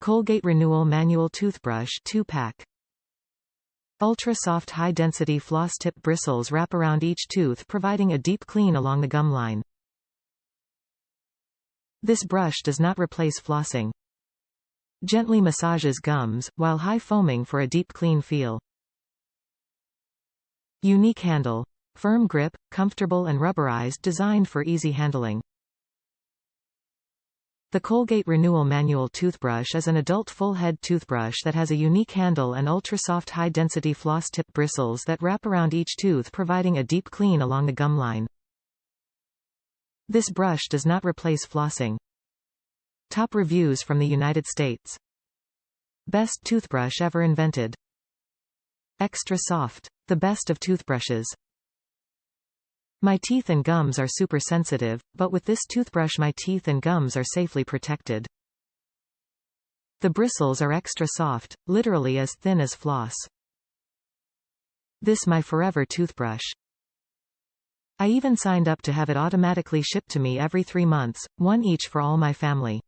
Colgate Renewal Manual Toothbrush 2-pack. Ultra-soft high-density floss-tip bristles wrap around each tooth, providing a deep clean along the gum line. This brush does not replace flossing. Gently massages gums, while high foaming for a deep clean feel. Unique handle. Firm grip, comfortable and rubberized, designed for easy handling. The Colgate Renewal Manual Toothbrush is an adult full-head toothbrush that has a unique handle and ultra-soft high-density floss-tip bristles that wrap around each tooth, providing a deep clean along the gum line. This brush does not replace flossing. Top reviews from the United States. Best toothbrush ever invented. Extra soft. The best of toothbrushes. My teeth and gums are super sensitive, but with this toothbrush my teeth and gums are safely protected. The bristles are extra soft, literally as thin as floss. This my forever toothbrush. I even signed up to have it automatically shipped to me every 3 months, one each for all my family.